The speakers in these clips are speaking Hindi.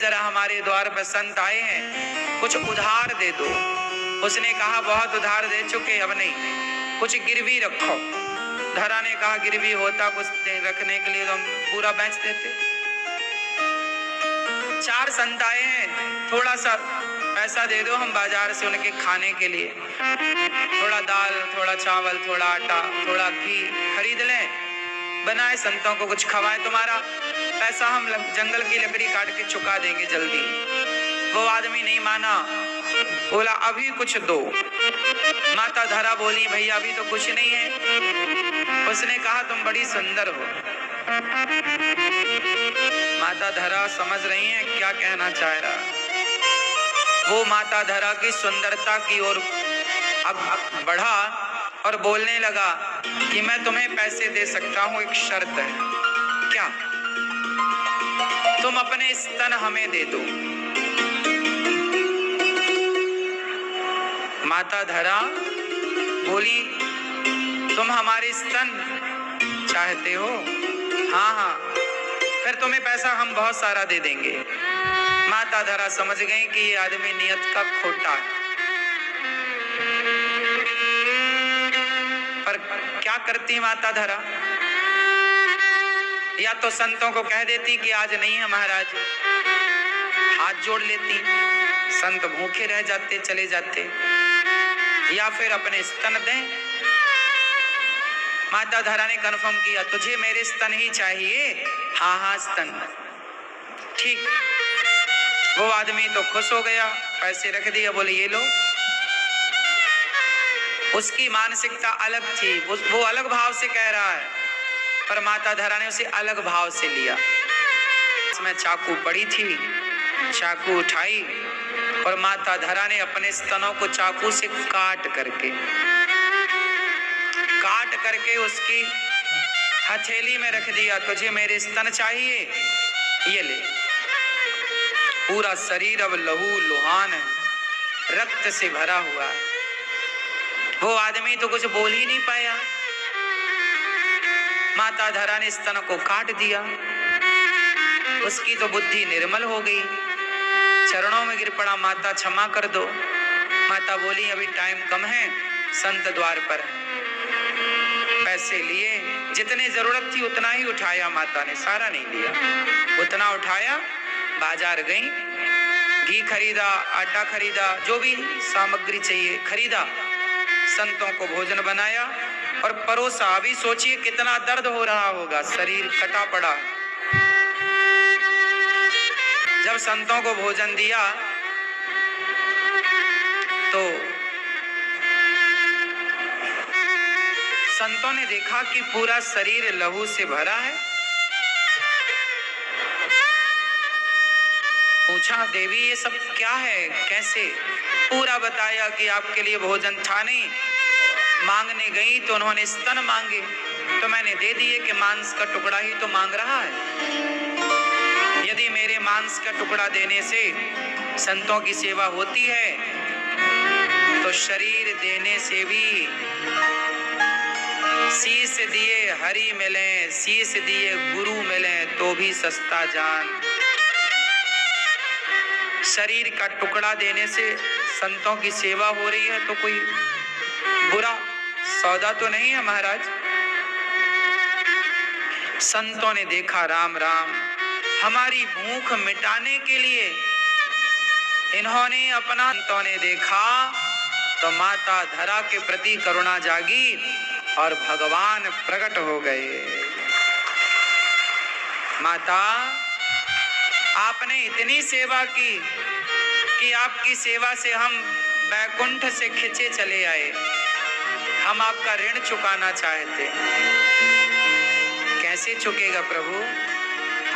जरा हमारे द्वार पर संत आए हैं, कुछ उधार दे दो। उसने कहा बहुत उधार दे चुके, अब नहीं, कुछ गिरवी रखो। धरा ने कहा गिरवी होता कुछ रखने के लिए तो हम पूरा बेच देते। 4 संत आए हैं, थोड़ा सा पैसा दे दो, हम बाजार से उनके खाने के लिए थोड़ा दाल, थोड़ा चावल, थोड़ा आटा, थोड़ा घी खरीद लें, बनाए संतों को कुछ खवाए, तुम्हारा पैसा हम जंगल की लकड़ी काट के चुका देंगे जल्दी। वो आदमी नहीं माना, बोला अभी कुछ दो। माता धरा बोली भैया अभी तो कुछ नहीं है। उसने कहा तुम बड़ी सुंदर हो। माता धरा समझ रही हैं क्या कहना चाह रहा। वो माता धरा की सुंदरता की ओर अब बढ़ा और बोलने लगा कि मैं तुम्हें पैसे दे सकता हूं, एक शर्त है। क्या? तुम अपने स्तन हमें दे दो। माता धरा बोली तुम हमारे स्तन चाहते हो? हाँ हाँ, फिर तुम्हें पैसा हम बहुत सारा दे देंगे। माता धरा समझ गई कि ये आदमी नियत का खोटा है, पर क्या करती माता धरा? या तो संतों को कह देती कि आज नहीं है महाराज, हाथ जोड़ लेती, संत भूखे रह जाते, चले जाते, या फिर अपने स्तन दें। माता धरा ने कन्फर्म किया तुझे मेरे स्तन ही चाहिए? हाँ हाँ स्तन, ठीक। वो आदमी तो खुश हो गया, पैसे रख दिया, बोले ये लो। उसकी मानसिकता अलग थी, वो अलग भाव से कह रहा है, पर माता धरा ने उसे अलग भाव से लिया। इसमें चाकू पड़ी थी, चाकू उठाई और माता धरा ने अपने स्तनों को चाकू से काट करके उसकी हथेली में रख दिया। तुझे मेरे स्तन चाहिए? ये ले। पूरा शरीर अब लहू लुहान है, रक्त से भरा हुआ है। वो आदमी तो कुछ बोल ही नहीं पाया। माता धरा ने स्तन को काट दिया, उसकी तो बुद्धि निर्मल हो गई, चरणों में गिर पड़ा, माता क्षमा कर दो। माता बोली अभी टाइम कम है, संत द्वार पर है। पैसे लिए, जितने जरूरत थी उतना ही उठाया माता ने, सारा नहीं लिया, उतना उठाया। बाजार गई, घी खरीदा, आटा खरीदा, जो भी सामग्री चाहिए खरीदा, संतों को भोजन बनाया और परोसा। अभी सोचिए कितना दर्द हो रहा होगा, शरीर कटा पड़ा। जब संतों को भोजन दिया तो संतों ने देखा कि पूरा शरीर लहू से भरा है। पूछा देवी ये सब क्या है, कैसे? पूरा बताया कि आपके लिए भोजन था नहीं, मांगने गई तो उन्होंने स्तन मांगे तो मैंने दे दिए कि मांस का टुकड़ा ही तो मांग रहा है। यदि मेरे मांस का टुकड़ा देने से संतों की सेवा होती है तो शरीर देने से भी शीश दिए हरि मिले, शीश दिए गुरु मिले तो भी सस्ता जान। शरीर का टुकड़ा देने से संतों की सेवा हो रही है तो कोई बुरा सौदा तो नहीं है महाराज। संतों ने देखा राम राम, हमारी भूख मिटाने के लिए इन्होंने अपना, संतों ने देखा तो माता धरा के प्रति करुणा जागी और भगवान प्रकट हो गए। माता आपने इतनी सेवा की कि आपकी सेवा से हम बैकुंठ से खिंचे चले आए, हम आपका ऋण चुकाना चाहते। कैसे चुकेगा प्रभु?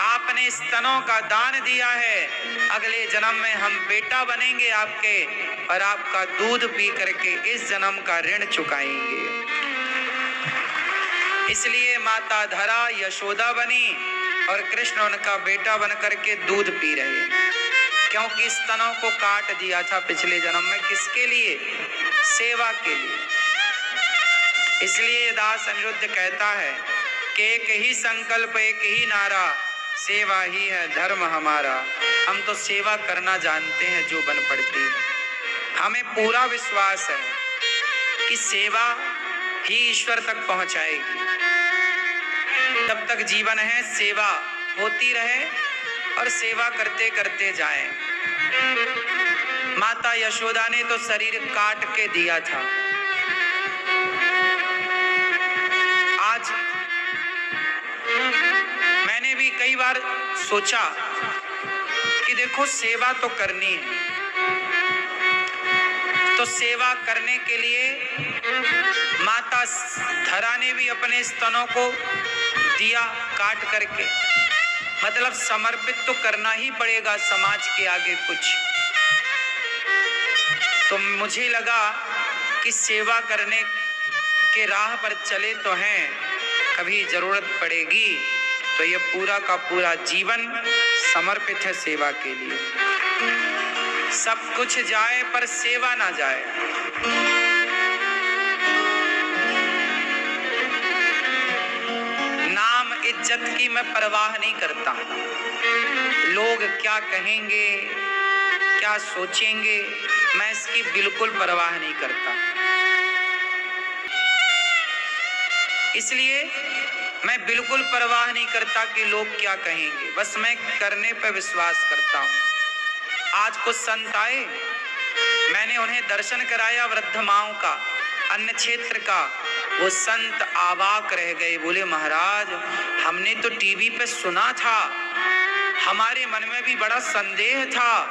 आपने स्तनों का दान दिया है, अगले जन्म में हम बेटा बनेंगे आपके और आपका दूध पी करके इस जन्म का ऋण चुकाएंगे। इसलिए माता धरा यशोदा बनी और कृष्ण उनका बेटा बन करके दूध पी रहे, क्योंकि स्तनों को काट दिया था पिछले जन्म में। किसके लिए? सेवा के लिए। इसलिए दास अनिरुद्ध कहता है कि एक ही संकल्प, एक ही नारा, सेवा ही है धर्म हमारा। हम तो सेवा करना जानते हैं जो बन पड़ती। हमें पूरा विश्वास है कि सेवा ही ईश्वर तक पहुंचाएगी। जब तक जीवन है सेवा होती रहे और सेवा करते करते जाएं। माता यशोदा ने तो शरीर काट के दिया था। आज मैंने भी कई बार सोचा कि देखो सेवा तो करनी है, तो सेवा करने के लिए माता धरा ने भी अपने स्तनों को दिया काट करके, मतलब समर्पित तो करना ही पड़ेगा समाज के आगे कुछ। तो मुझे लगा कि सेवा करने के राह पर चले तो हैं, कभी जरूरत पड़ेगी तो ये पूरा का पूरा जीवन समर्पित है सेवा के लिए। सब कुछ जाए पर सेवा ना जाए। नाम इज्जत की मैं परवाह नहीं करता। लोग क्या कहेंगे, क्या सोचेंगे, मैं इसकी बिल्कुल परवाह नहीं करता। इसलिए मैं बिल्कुल परवाह नहीं करता कि लोग क्या कहेंगे, बस मैं करने पर विश्वास करता हूँ। आज कुछ संत आए, मैंने उन्हें दर्शन कराया वृद्ध माओं का, अन्य क्षेत्र का। वो संत अवाक रह गए, बोले महाराज हमने तो टीवी पे सुना था, हमारे मन में भी बड़ा संदेह था,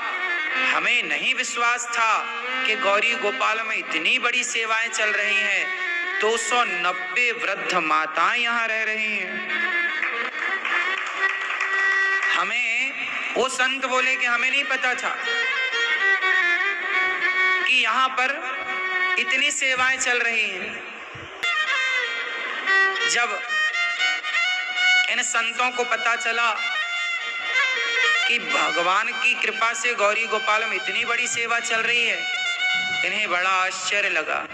हमें नहीं विश्वास था कि गौरी गोपाल में इतनी बड़ी सेवाएं चल रही हैं। 290 वृद्ध माताएं यहाँ रह रही हैं। हमें वो संत बोले कि हमें नहीं पता था कि यहाँ पर इतनी सेवाएं चल रही हैं। जब इन संतों को पता चला कि भगवान की कृपा से गौरी गोपाल में इतनी बड़ी सेवा चल रही है, इन्हें बड़ा आश्चर्य लगा।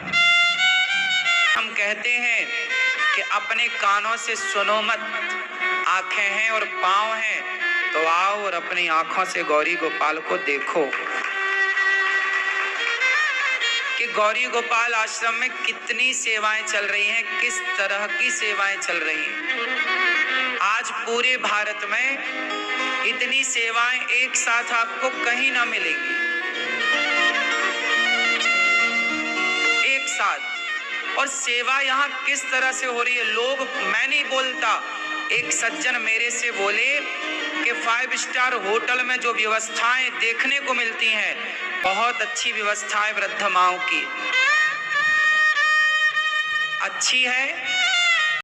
हम कहते हैं कि अपने कानों से सुनो मत, आंखें हैं और पांव हैं तो आओ और अपनी आंखों से गौरी गोपाल को देखो कि गौरी गोपाल आश्रम में कितनी सेवाएं चल रही हैं, किस तरह की सेवाएं चल रही हैं। आज पूरे भारत में इतनी सेवाएं एक साथ आपको कहीं ना मिलेंगी, एक साथ। और सेवा यहाँ किस तरह से हो रही है, लोग, मैं नहीं बोलता, एक सज्जन मेरे से बोले कि 5 स्टार होटल में जो व्यवस्थाएं देखने को मिलती हैं, बहुत अच्छी व्यवस्था है वृद्ध माओं की, अच्छी है